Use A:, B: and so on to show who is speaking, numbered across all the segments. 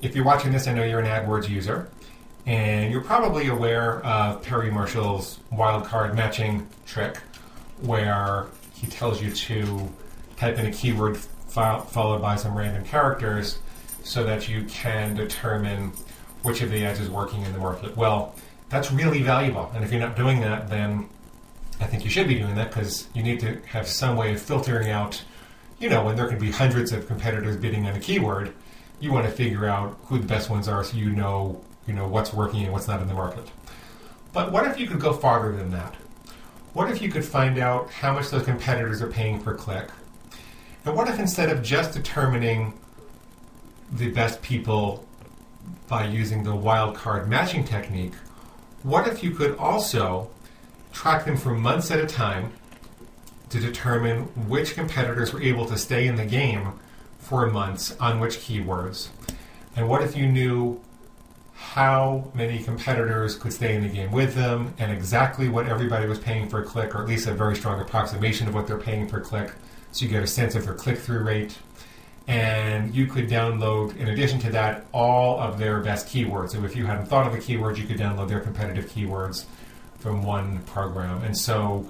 A: if you're watching this, I know you're an AdWords user, and you're probably aware of Perry Marshall's wildcard matching trick, where he tells you to type in a keyword followed by some random characters so that you can determine which of the ads is working in the market. Well, that's really valuable, and if you're not doing that, then I think you should be doing that, because you need to have some way of filtering out, when there can be hundreds of competitors bidding on a keyword, you want to figure out who the best ones are so you know what's working and what's not in the market. But what if you could go farther than that? What if you could find out how much those competitors are paying per click? And what if instead of just determining the best people by using the wildcard matching technique, what if you could also track them for months at a time to determine which competitors were able to stay in the game for months on which keywords? And what if you knew how many competitors could stay in the game with them and exactly what everybody was paying per click, or at least a very strong approximation of what they're paying per click, so you get a sense of their click-through rate. And you could download, in addition to that, all of their best keywords. So if you hadn't thought of the keywords, you could download their competitive keywords from one program. And so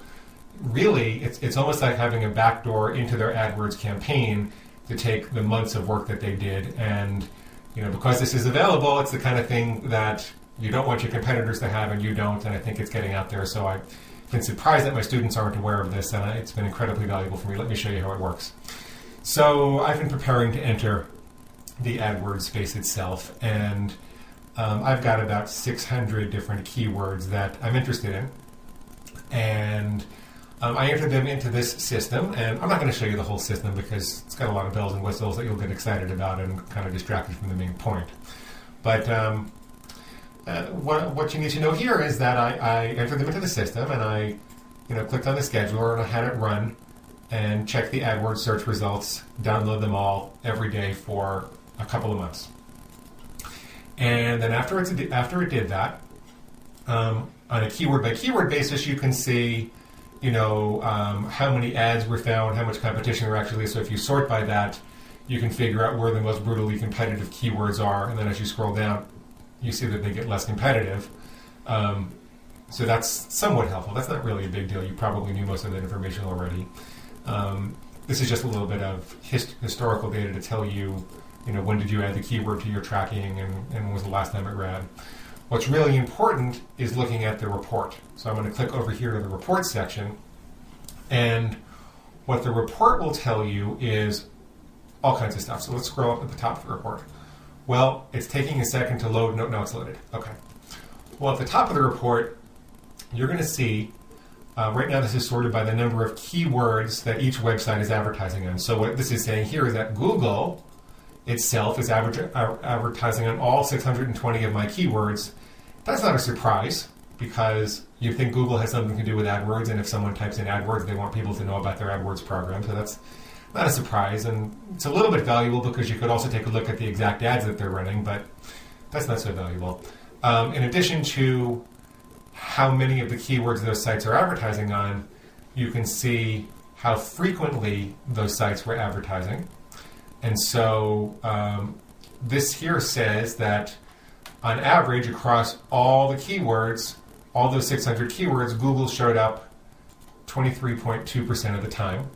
A: really, it's almost like having a backdoor into their AdWords campaign to take the months of work that they did. And because this is available, it's the kind of thing that you don't want your competitors to have, and you don't, and I think it's getting out there. So I've been surprised that my students aren't aware of this, and it's been incredibly valuable for me. Let me show you how it works. So I've been preparing to enter the AdWords space itself, and I've got about 600 different keywords that I'm interested in, and I entered them into this system, and I'm not going to show you the whole system because it's got a lot of bells and whistles that you'll get excited about and kind of distracted from the main point. But what you need to know here is that I entered them into the system, and I clicked on the scheduler, and I had it run and check the AdWords search results, download them all every day for a couple of months. And then after it did that, on a keyword by keyword basis, you can see how many ads were found, how much competition there actually is. So if you sort by that, you can figure out where the most brutally competitive keywords are. And then as you scroll down, you see that they get less competitive. So that's somewhat helpful. That's not really a big deal. You probably knew most of that information already. This is just a little bit of historical data to tell you, when did you add the keyword to your tracking and when was the last time it ran. What's really important is looking at the report. So I'm going to click over here to the report section, and what the report will tell you is all kinds of stuff. So let's scroll up at the top of the report. Well, it's taking a second to load. No, it's loaded. Okay. Well, at the top of the report, you're going to see, right now this is sorted by the number of keywords that each website is advertising on. So what this is saying here is that Google itself is advertising on all 620 of my keywords. That's not a surprise, because you think Google has something to do with AdWords, and if someone types in AdWords, they want people to know about their AdWords program. So that's not a surprise, and it's a little bit valuable because you could also take a look at the exact ads that they're running, but that's not so valuable. In addition to how many of the keywords those sites are advertising on, you can see how frequently those sites were advertising. And so this here says that on average across all the keywords, all those 600 keywords, Google showed up 23.2% of the time.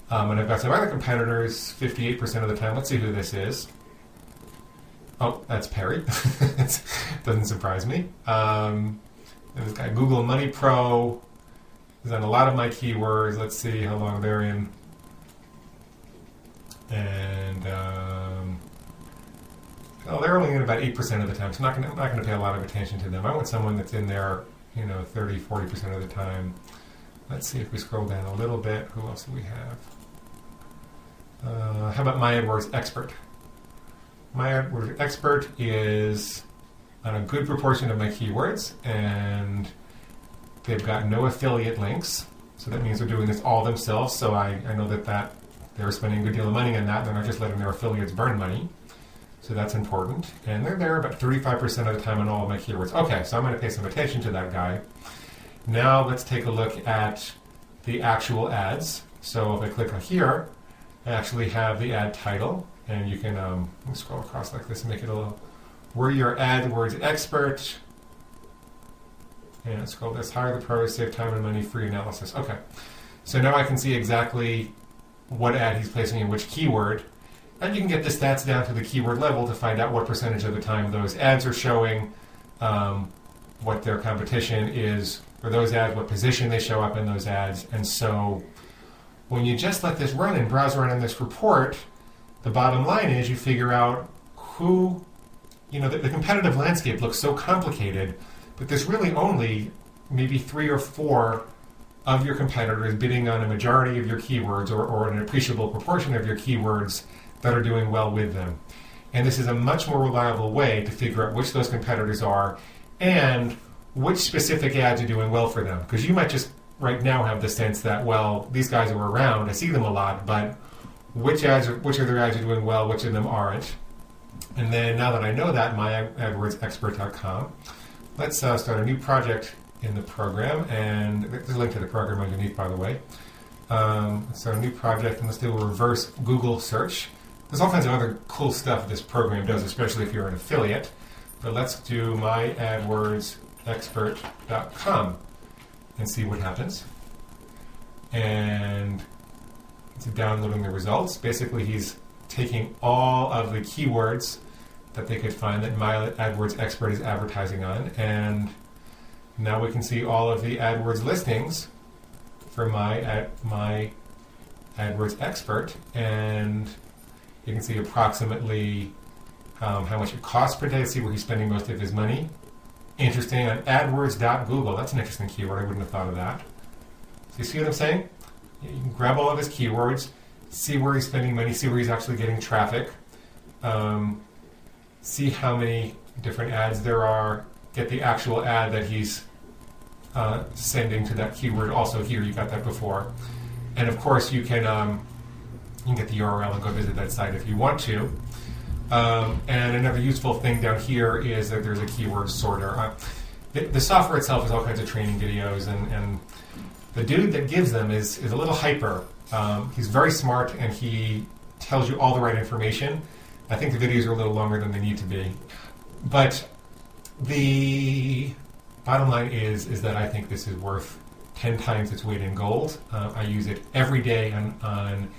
A: And I've got some other competitors 58% of the time. Let's see who this is. Oh, that's Perry. Doesn't surprise me. This guy, Google Money Pro, is on a lot of my keywords. Let's see how long they're in. And they're only in about 8% of the time, so I'm not going to pay a lot of attention to them. I want someone that's in there, 30, 40% of the time. Let's see if we scroll down a little bit. Who else do we have? How about My AdWords Expert? My AdWords Expert is on a good proportion of my keywords, and they've got no affiliate links, so that means they're doing this all themselves. So I know that they're spending a good deal of money on that. They're not just letting their affiliates burn money. So that's important. And they're there about 35% of the time on all of my keywords. Okay, so I'm going to pay some attention to that guy. Now let's take a look at the actual ads. So if I click on here, I actually have the ad title And you can scroll across like this and make it a little. We're your AdWords expert. And scroll this higher the pros, save time and money, free analysis. Okay. So now I can see exactly what ad he's placing in which keyword. And you can get the stats down to the keyword level to find out what percentage of the time those ads are showing, what their competition is for those ads, what position they show up in those ads. And so when you just let this run and browse around in this report, the bottom line is you figure out who, the competitive landscape looks so complicated, but there's really only maybe 3 or 4 of your competitors bidding on a majority of your keywords or an appreciable proportion of your keywords that are doing well with them. And this is a much more reliable way to figure out which those competitors are and which specific ads are doing well for them. Because you might just right now have the sense that, well, these guys are around, I see them a lot, but which of their ads are doing well, which of them aren't. And then now that I know that, myadwordsexpert.com, let's start a new project in the program, and there's a link to the program underneath, by the way. Let's start a new project, and let's do a reverse Google search. There's all kinds of other cool stuff this program does, especially if you're an affiliate. But let's do myadwordsexpert.com and see what happens. And it's downloading the results. Basically, he's taking all of the keywords that they could find that My AdWords Expert is advertising on, and now we can see all of the AdWords listings for My AdWords Expert, and you can see approximately how much it costs per day. See where he's spending most of his money. Interesting, on AdWords.Google. That's an interesting keyword. I wouldn't have thought of that. So you see what I'm saying? You can grab all of his keywords, see where he's spending money, see where he's actually getting traffic, see how many different ads there are, get the actual ad that he's sending to that keyword. Also here, you got that before. And of course, you can get the URL and go visit that site if you want to. And another useful thing down here is that there's a keyword sorter. The software itself has all kinds of training videos, and the dude that gives them is a little hyper. He's very smart, and he tells you all the right information. I think the videos are a little longer than they need to be. But the bottom line is that I think this is worth 10 times its weight in gold. I use it every day on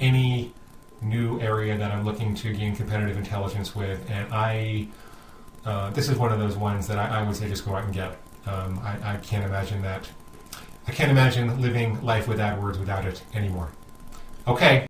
A: any new area that I'm looking to gain competitive intelligence with, and this is one of those ones that I would say just go out and get. I can't imagine living life with AdWords without it anymore. Okay.